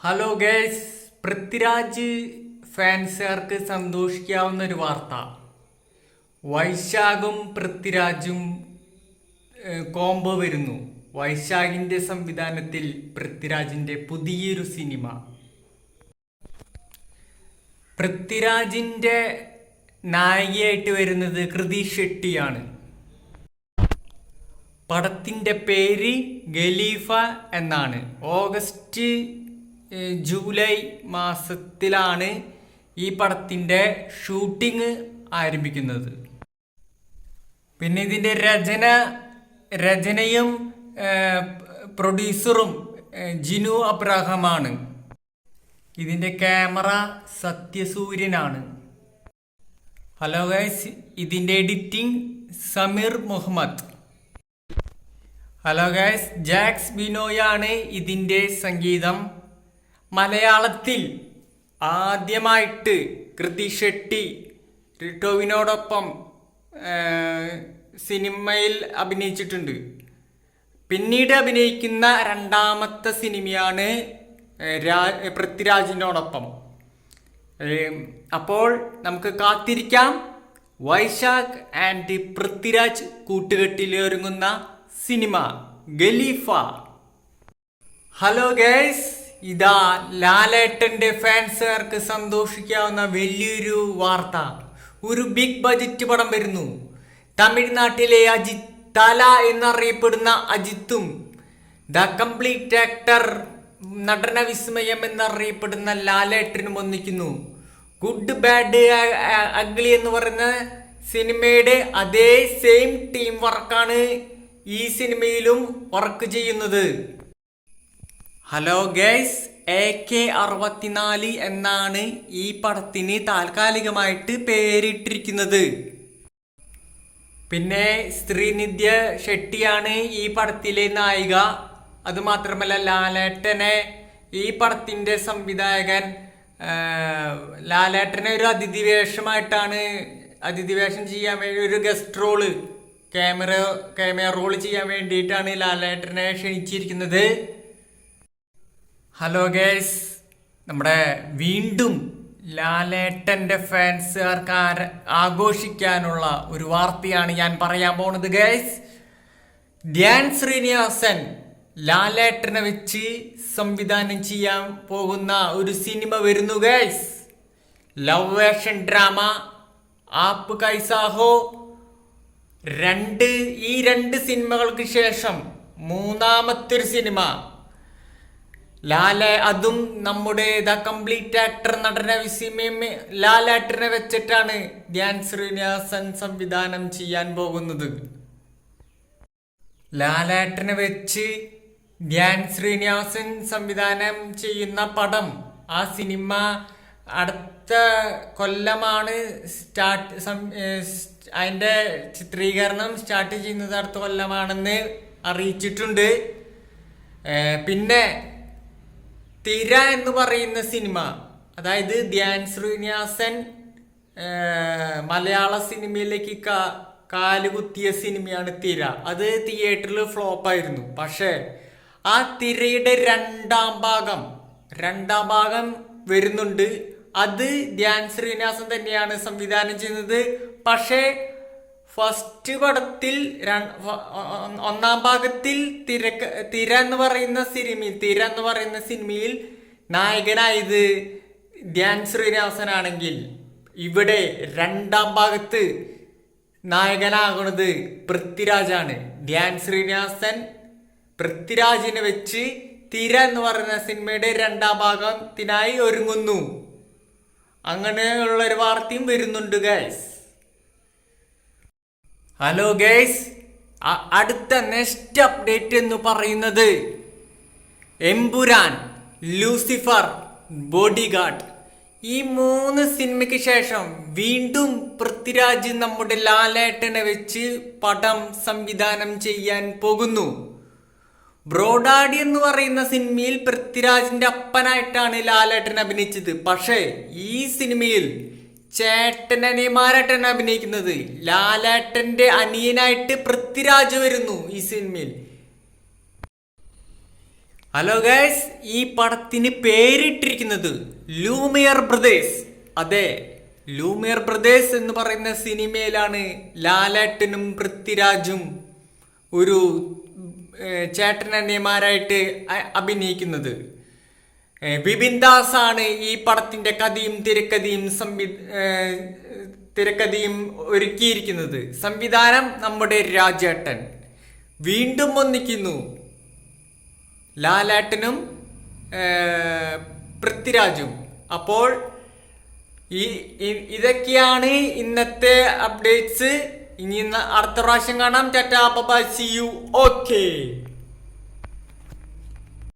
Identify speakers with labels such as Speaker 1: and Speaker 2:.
Speaker 1: Hello girls, Prithviraj ഫാൻസുകാർക്ക് സന്തോഷിക്കാവുന്ന ഒരു വാർത്ത. വൈശാഖും പൃഥ്വിരാജും combo വരുന്നു. വൈശാഖിന്റെ സംവിധാനത്തിൽ പൃഥ്വിരാജിന്റെ പുതിയൊരു സിനിമ. പൃഥ്വിരാജിന്റെ നായികയായിട്ട് വരുന്നത് കൃതി ഷെട്ടിയാണ്. പടത്തിന്റെ പേര് ഖലീഫ എന്നാണ്. ഓഗസ്റ്റ് ജൂലൈ മാസത്തിലാണ് ഈ പടത്തിന്റെ ഷൂട്ടിംഗ് ആരംഭിക്കുന്നത്. പിന്നെ ഇതിന്റെ രചനയും പ്രൊഡ്യൂസറും ജിനു അബ്രഹാമാണ്. ഇതിന്റെ ക്യാമറ സത്യസൂര്യനാണ്. ഹലോ ഗൈസ്, ഇതിന്റെ editing Sameer Muhammad. Hello guys, Jakes ബിനോയാണ് ഇതിന്റെ സംഗീതം. മലയാളത്തിൽ ആദ്യമായിട്ട് കൃതി ഷെട്ടി ടോവിനോടൊപ്പം സിനിമയിൽ അഭിനയിച്ചിട്ടുണ്ട്. പിന്നീട് അഭിനയിക്കുന്ന രണ്ടാമത്തെ സിനിമയാണ് പൃഥ്വിരാജിനോടൊപ്പം. അപ്പോൾ നമുക്ക് കാത്തിരിക്കാം വൈശാഖ് ആൻഡ് പൃഥ്വിരാജ് കൂട്ടുകെട്ടിലൊരുങ്ങുന്ന സിനിമ ഖലീഫ. ഹലോ ഗൈസ്, ഇതാ ലാലേട്ടന്റെ ഫാൻസുകാർക്ക് സന്തോഷിക്കാവുന്ന വലിയൊരു വാർത്ത. ഒരു ബിഗ് ബജറ്റ് പടം വരുന്നു. തമിഴ്നാട്ടിലെ അജിത് തല എന്നറിയപ്പെടുന്ന അജിത്തും ദ കംപ്ലീറ്റ് ആക്ടർ നടന വിസ്മയം എന്നറിയപ്പെടുന്ന ലാലേട്ടനും ഒന്നിക്കുന്നു. ഗുഡ് ബാഡ് അഗ്ലി എന്ന് പറയുന്ന സിനിമയുടെ അതേ സെയിം ടീം വർക്കാണ് ഈ സിനിമയിലും വർക്ക് ചെയ്യുന്നത്. ഹലോ ഗൈസ്, AK64 എന്നാണ് ഈ പടത്തിന് താൽക്കാലികമായിട്ട് പേരിട്ടിരിക്കുന്നത്. പിന്നെ ശ്രീനിധ്യ ഷെട്ടിയാണ് ഈ പടത്തിലെ നായിക. അതുമാത്രമല്ല, ലാലേട്ടനെ ഈ പടത്തിന്റെ സംവിധായകൻ ലാലേട്ടനെ ഒരു അതിഥി വേഷം ചെയ്യാൻ വേണ്ടി ഒരു ഗസ്റ്റ് റോള് ക്യാമറ റോള് ചെയ്യാൻ വേണ്ടിയിട്ടാണ് ലാലേട്ടനെ ക്ഷണിച്ചിരിക്കുന്നത്. ഹലോ ഗേസ്, നമ്മുടെ വീണ്ടും ലാലേട്ടന്റെ ഫാൻസുകാർക്ക് ആഘോഷിക്കാനുള്ള ഒരു വാർത്തയാണ് ഞാൻ പറയാൻ പോണത് ഗേസ്. ധ്യാൻ ശ്രീനിവാസൻ ലാലേട്ടനെ വെച്ച് സംവിധാനം ചെയ്യാൻ പോകുന്ന ഒരു സിനിമ വരുന്നു ഗേസ്. ലവ് ആക്ഷൻ ഡ്രാമ ആപ്പ് കൈസാഹോ. ഈ രണ്ട് സിനിമകൾക്ക് ശേഷം മൂന്നാമത്തെ ഒരു സിനിമ അതും നമ്മുടെ ദ കംപ്ലീറ്റ് ആക്ടർ നടന വിസ്മയം ലാലേട്ടനെ വെച്ചിട്ടാണ് ധ്യാൻ ശ്രീനിവാസൻ സംവിധാനം ചെയ്യാൻ പോകുന്നത്. ലാലേട്ടനെ വെച്ച് ധ്യാൻ ശ്രീനിവാസൻ സംവിധാനം ചെയ്യുന്ന പടം, ആ സിനിമ അടുത്ത കൊല്ലമാണ് അതിന്റെ ചിത്രീകരണം സ്റ്റാർട്ട് ചെയ്യുന്നത് അടുത്ത കൊല്ലമാണെന്ന് അറിയിച്ചിട്ടുണ്ട്. പിന്നെ തിര എന്ന് പറയുന്ന സിനിമ, അതായത് ധ്യാൻ ശ്രീനിവാസൻ മലയാള സിനിമയിലേക്ക് കാലുകുത്തിയ സിനിമയാണ് തിര. അത് തിയേറ്ററിൽ ഫ്ലോപ്പായിരുന്നു. പക്ഷേ ആ തിരയുടെ രണ്ടാം ഭാഗം വരുന്നുണ്ട്. അത് ധ്യാൻ ശ്രീനിവാസൻ തന്നെയാണ് സംവിധാനം ചെയ്യുന്നത്. പക്ഷേ ഫസ്റ്റ് പടത്തിൽ ഒന്നാം ഭാഗത്തിൽ തിര എന്ന് പറയുന്ന സിനിമയിൽ നായകനായത് ധ്യാൻ ശ്രീനിവാസൻ ആണെങ്കിൽ, ഇവിടെ രണ്ടാം ഭാഗത്ത് നായകനാകുന്നത് പൃഥ്വിരാജാണ്. ധ്യാൻ ശ്രീനിവാസൻ പൃഥ്വിരാജിനെ വെച്ച് തിര എന്ന് പറയുന്ന സിനിമയുടെ രണ്ടാം ഭാഗത്തിനായി ഒരുങ്ങുന്നു. അങ്ങനെയുള്ളൊരു വാർത്തയും വരുന്നുണ്ട് ഗൈസ്. ഹലോ ഗൈസ്, അടുത്ത നെക്സ്റ്റ് അപ്ഡേറ്റ് എന്ന് പറയുന്നത് എമ്പുരാൻ, ലൂസിഫർ, ബോഡിഗാർഡ്, ഈ 3 സിനിമയ്ക്ക് ശേഷം വീണ്ടും പൃഥ്വിരാജ് നമ്മുടെ ലാലേട്ടനെ വെച്ച് പടം സംവിധാനം ചെയ്യാൻ പോകുന്നു. ബ്രോഡാഡി എന്ന് പറയുന്ന സിനിമയിൽ പൃഥ്വിരാജിന്റെ അപ്പനായിട്ടാണ് ലാലേട്ടൻ അഭിനയിച്ചത്. പക്ഷേ ഈ സിനിമയിൽ ചേട്ടനനിയന്മാരായിട്ടാണ് അഭിനയിക്കുന്നത്. ലാലേട്ടന്റെ അനിയനായിട്ട് പൃഥ്വിരാജ് വരുന്നു ഈ സിനിമയിൽ. ഹലോ ഗൈസ്, ഈ പടത്തിന് പേരിട്ടിരിക്കുന്നത് ലൂമിയർ ബ്രദേഴ്സ്. അതെ, ലൂമിയർ ബ്രദേഴ്സ് എന്ന് പറയുന്ന സിനിമയിലാണ് ലാലേട്ടനും പൃഥ്വിരാജും ഒരു ചേട്ടനന്യന്മാരായിട്ട് അഭിനയിക്കുന്നത്. ബിപിൻ ദാസ് ആണ് ഈ പടത്തിന്റെ കഥയും തിരക്കഥയും ഒരുക്കിയിരിക്കുന്നത്. സംവിധാനം നമ്മുടെ രാജേട്ടൻ. വീണ്ടും ഒന്നിക്കുന്നു ലാലേട്ടനും പൃഥ്വിരാജും. അപ്പോൾ ഇതൊക്കെയാണ് ഇന്നത്തെ അപ്ഡേറ്റ്സ്. ഇനി അടുത്ത പ്രാവശ്യം കാണാം. Tata, bye, see you. Okay.